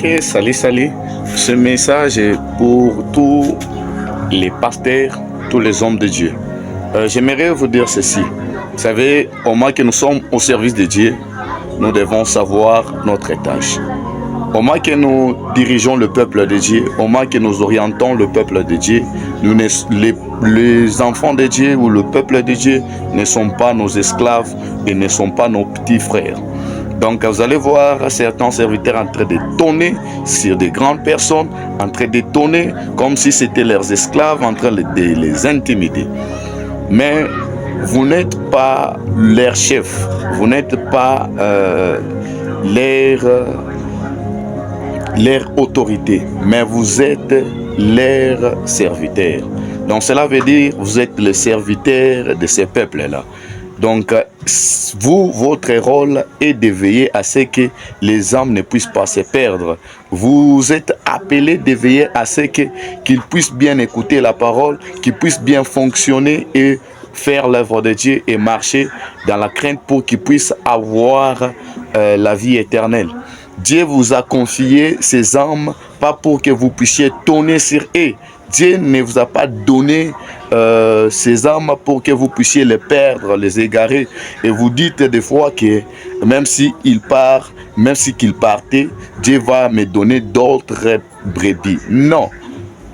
Ok, salut, salut. Ce message est pour tous les pasteurs, tous les hommes de Dieu. J'aimerais vous dire ceci. Vous savez, au moment que nous sommes au service de Dieu, nous devons savoir notre étage. Au moment que nous dirigeons le peuple de Dieu, au moment que nous orientons le peuple de Dieu, les enfants de Dieu ou le peuple de Dieu ne sont pas nos esclaves et ne sont pas nos petits frères. Donc vous allez voir certains serviteurs en train de tonner sur des grandes personnes, en train de tonner comme si c'était leurs esclaves, en train de les intimider. Mais vous n'êtes pas leur chef, vous n'êtes pas leur autorité, mais vous êtes leur serviteur. Donc cela veut dire vous êtes le serviteur de ces peuples-là. Donc, vous, votre rôle est de veiller à ce que les âmes ne puissent pas se perdre. Vous êtes appelés de veiller à ce qu'ils puissent bien écouter la parole, qu'ils puissent bien fonctionner et faire l'œuvre de Dieu et marcher dans la crainte pour qu'ils puissent avoir la vie éternelle. Dieu vous a confié ces âmes, pas pour que vous puissiez tonner sur eux. Dieu ne vous a pas donné ces âmes pour que vous puissiez les perdre, les égarer. Et vous dites des fois que même s'il part, même s'il partait, Dieu va me donner d'autres brebis. Non.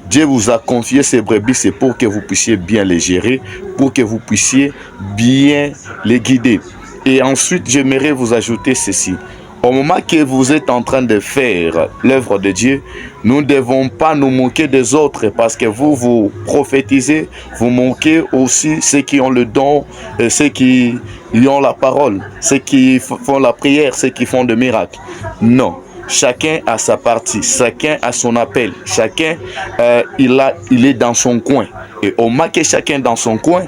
Dieu vous a confié ces brebis, c'est pour que vous puissiez bien les gérer, pour que vous puissiez bien les guider. Et ensuite, j'aimerais vous ajouter ceci. Au moment que vous êtes en train de faire l'œuvre de Dieu, nous ne devons pas nous moquer des autres parce que vous prophétisez, vous moquez aussi ceux qui ont le don, ceux qui ont la parole, ceux qui font la prière, ceux qui font des miracles. Non, chacun a sa partie, chacun a son appel, chacun il est dans son coin. Et au moment que chacun est dans son coin,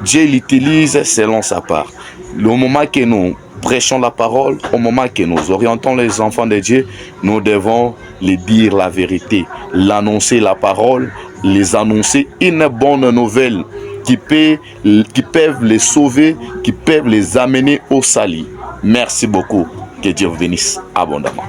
Dieu l'utilise selon sa part. Le moment que nous prêchons la parole, au moment que nous orientons les enfants de Dieu, nous devons les dire la vérité, l'annoncer la parole, les annoncer une bonne nouvelle qui peuvent les sauver, qui peuvent les amener au salut. Merci beaucoup. Que Dieu vous bénisse abondamment.